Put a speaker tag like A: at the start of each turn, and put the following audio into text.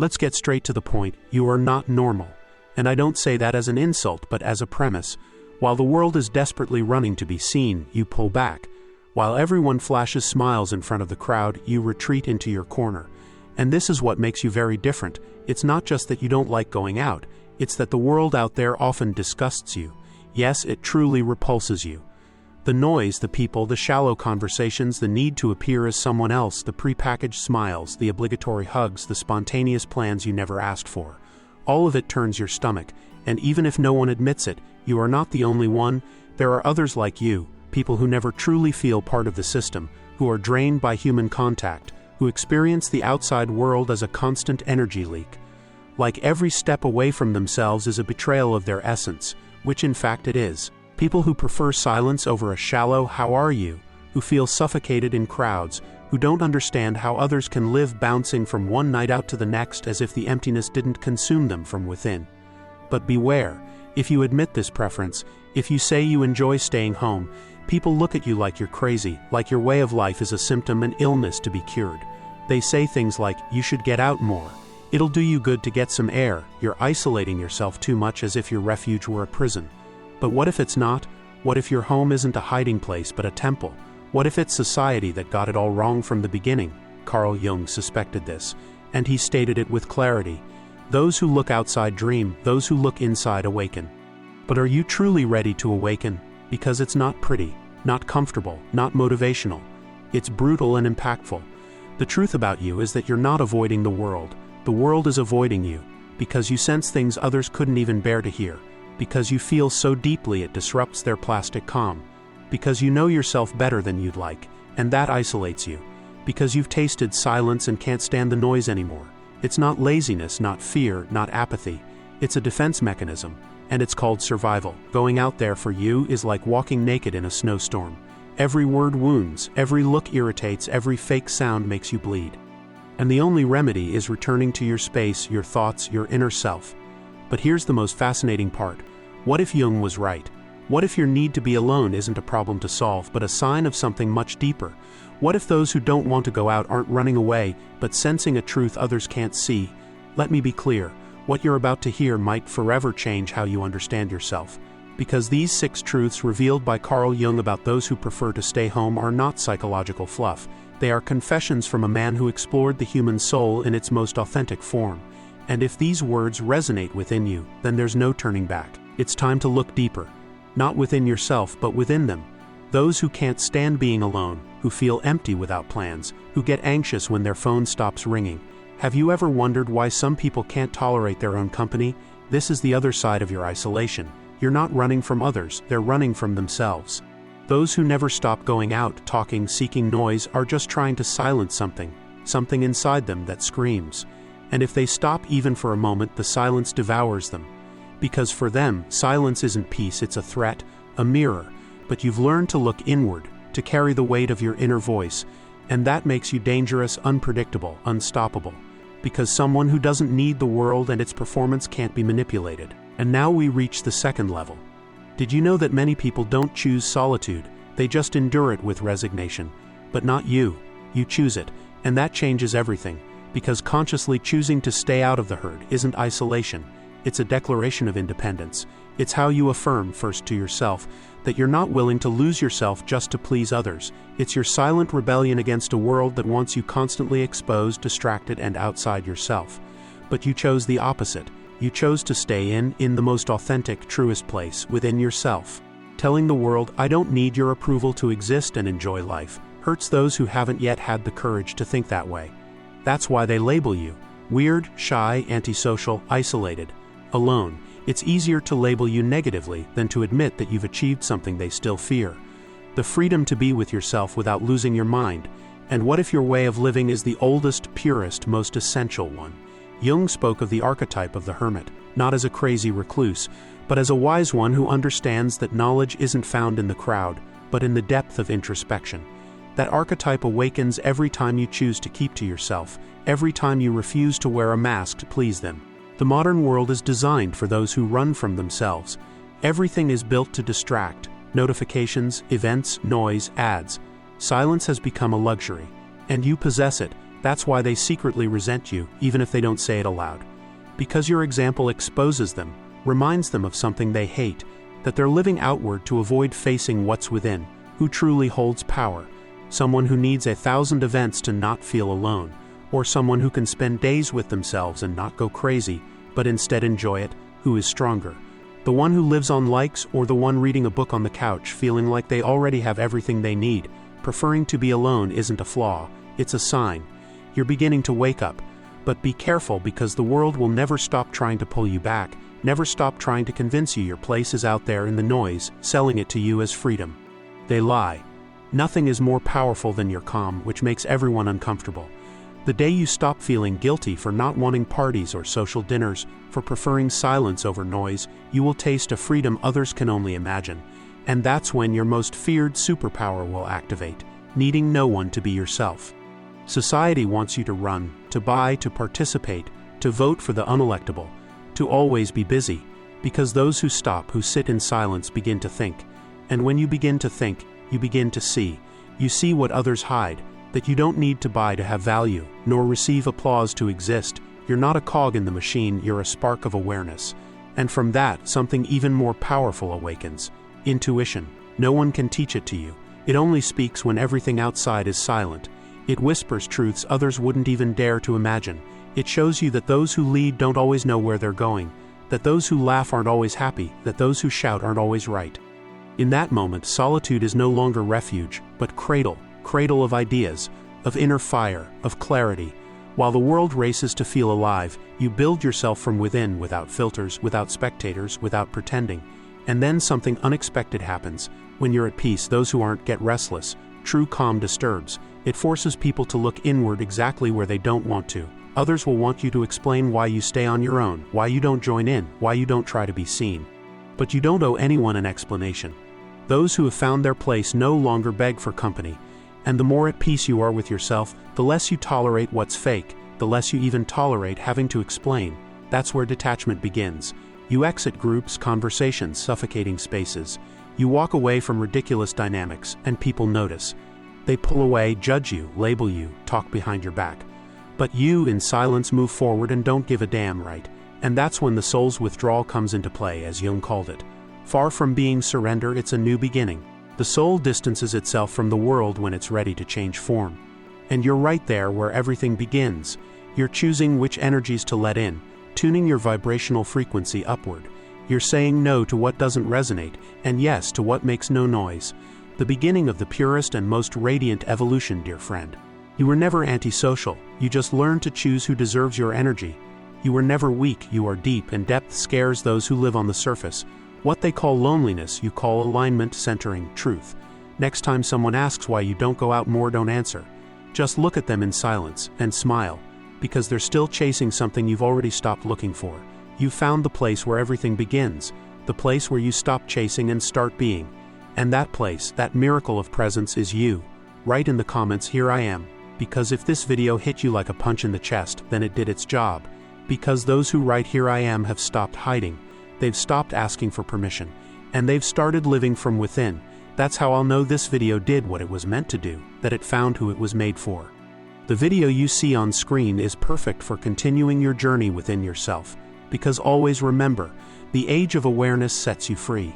A: Let's get straight to the point. You are not normal. And I don't say that as an insult, but as a premise. While the world is desperately running to be seen, you pull back. While everyone flashes smiles in front of the crowd, you retreat into your corner. And this is what makes you very different. It's not just that you don't like going out, it's that the world out there often disgusts you. Yes, it truly repulses you. The noise, the people, the shallow conversations, the need to appear as someone else, the prepackaged smiles, the obligatory hugs, the spontaneous plans you never asked for. All of it turns your stomach, and even if no one admits it, you are not the only one. There are others like you, people who never truly feel part of the system, who are drained by human contact, who experience the outside world as a constant energy leak. Like every step away from themselves is a betrayal of their essence, which in fact it is. People who prefer silence over a shallow "how are you?", who feel suffocated in crowds, who don't understand how others can live bouncing from one night out to the next as if the emptiness didn't consume them from within. But beware, if you admit this preference, if you say you enjoy staying home, people look at you like you're crazy, like your way of life is a symptom and illness to be cured. They say things like, "You should get out more. It'll do you good to get some air. You're isolating yourself too much," as if your refuge were a prison. But what if it's not? What if your home isn't a hiding place but a temple? What if it's society that got it all wrong from the beginning? Carl Jung suspected this, and he stated it with clarity. Those who look outside dream, those who look inside awaken. But are you truly ready to awaken? Because it's not pretty, not comfortable, not motivational. It's brutal and impactful. The truth about you is that you're not avoiding the world. The world is avoiding you, because you sense things others couldn't even bear to hear. Because you feel so deeply it disrupts their plastic calm. Because you know yourself better than you'd like, and that isolates you. Because you've tasted silence and can't stand the noise anymore. It's not laziness, not fear, not apathy. It's a defense mechanism, and it's called survival. Going out there for you is like walking naked in a snowstorm. Every word wounds, every look irritates, every fake sound makes you bleed. And the only remedy is returning to your space, your thoughts, your inner self. But here's the most fascinating part. What if Jung was right? What if your need to be alone isn't a problem to solve, but a sign of something much deeper? What if those who don't want to go out aren't running away, but sensing a truth others can't see? Let me be clear. What you're about to hear might forever change how you understand yourself. Because these 6 truths revealed by Carl Jung about those who prefer to stay home are not psychological fluff. They are confessions from a man who explored the human soul in its most authentic form. And if these words resonate within you, then there's no turning back. It's time to look deeper. Not within yourself, but within them. Those who can't stand being alone, who feel empty without plans, who get anxious when their phone stops ringing. Have you ever wondered why some people can't tolerate their own company? This is the other side of your isolation. You're not running from others, they're running from themselves. Those who never stop going out, talking, seeking noise, are just trying to silence something inside them that screams. And if they stop even for a moment, the silence devours them. Because for them, silence isn't peace, it's a threat, a mirror. But you've learned to look inward, to carry the weight of your inner voice, and that makes you dangerous, unpredictable, unstoppable. Because someone who doesn't need the world and its performance can't be manipulated. And now we reach the second level. Did you know that many people don't choose solitude? They just endure it with resignation. But not you. You choose it, and that changes everything. Because consciously choosing to stay out of the herd isn't isolation. It's a declaration of independence. It's how you affirm, first to yourself, that you're not willing to lose yourself just to please others. It's your silent rebellion against a world that wants you constantly exposed, distracted, and outside yourself. But you chose the opposite. You chose to stay in the most authentic, truest place, within yourself. Telling the world, "I don't need your approval to exist and enjoy life," hurts those who haven't yet had the courage to think that way. That's why they label you weird, shy, antisocial, isolated, alone. It's easier to label you negatively than to admit that you've achieved something they still fear. The freedom to be with yourself without losing your mind. And what if your way of living is the oldest, purest, most essential one? Jung spoke of the archetype of the hermit, not as a crazy recluse, but as a wise one who understands that knowledge isn't found in the crowd, but in the depth of introspection. That archetype awakens every time you choose to keep to yourself, every time you refuse to wear a mask to please them. The modern world is designed for those who run from themselves. Everything is built to distract. Notifications, events, noise, ads. Silence has become a luxury. And you possess it, That's why they secretly resent you, even if they don't say it aloud. Because your example exposes them, reminds them of something they hate, that they're living outward to avoid facing what's within. Who truly holds power? Someone who needs 1,000 events to not feel alone, or someone who can spend days with themselves and not go crazy, but instead enjoy it? Who is stronger? The one who lives on likes, or the one reading a book on the couch feeling like they already have everything they need? Preferring to be alone isn't a flaw, it's a sign. You're beginning to wake up. But be careful, because the world will never stop trying to pull you back, never stop trying to convince you your place is out there in the noise, selling it to you as freedom. They lie. Nothing is more powerful than your calm, which makes everyone uncomfortable. The day you stop feeling guilty for not wanting parties or social dinners, for preferring silence over noise, you will taste a freedom others can only imagine. And that's when your most feared superpower will activate, needing no one to be yourself. Society wants you to run, to buy, to participate, to vote for the unelectable, to always be busy, because those who stop, who sit in silence, begin to think. And when you begin to think, you begin to see. You see what others hide, that you don't need to buy to have value, nor receive applause to exist. You're not a cog in the machine, you're a spark of awareness. And from that, something even more powerful awakens. Intuition. No one can teach it to you. It only speaks when everything outside is silent. It whispers truths others wouldn't even dare to imagine. It shows you that those who lead don't always know where they're going, that those who laugh aren't always happy, that those who shout aren't always right. In that moment, solitude is no longer refuge, but cradle of ideas, of inner fire, of clarity. While the world races to feel alive, you build yourself from within, without filters, without spectators, without pretending. And then something unexpected happens. When you're at peace, those who aren't get restless. True calm disturbs. It forces people to look inward exactly where they don't want to. Others will want you to explain why you stay on your own, why you don't join in, why you don't try to be seen. But you don't owe anyone an explanation. Those who have found their place no longer beg for company. And the more at peace you are with yourself, the less you tolerate what's fake, the less you even tolerate having to explain. That's where detachment begins. You exit groups, conversations, suffocating spaces. You walk away from ridiculous dynamics, and people notice. They pull away, judge you, label you, talk behind your back. But you, in silence, move forward and don't give a damn, right? And that's when the soul's withdrawal comes into play, as Jung called it. Far from being surrender, it's a new beginning. The soul distances itself from the world when it's ready to change form. And you're right there where everything begins. You're choosing which energies to let in, tuning your vibrational frequency upward. You're saying no to what doesn't resonate, and yes to what makes no noise. The beginning of the purest and most radiant evolution, dear friend. You were never antisocial, you just learned to choose who deserves your energy. You were never weak, you are deep, and depth scares those who live on the surface. What they call loneliness, you call alignment, centering, truth. Next time someone asks why you don't go out more, don't answer. Just look at them in silence, and smile, because they're still chasing something you've already stopped looking for. You found the place where everything begins, the place where you stop chasing and start being. And that place, that miracle of presence, is you. Write in the comments, "Here I am," because if this video hit you like a punch in the chest, then it did its job. Because those who write "Here I am" have stopped hiding. They've stopped asking for permission, and they've started living from within. That's how I'll know this video did what it was meant to do, that it found who it was made for. The video you see on screen is perfect for continuing your journey within yourself, because always remember, the age of awareness sets you free.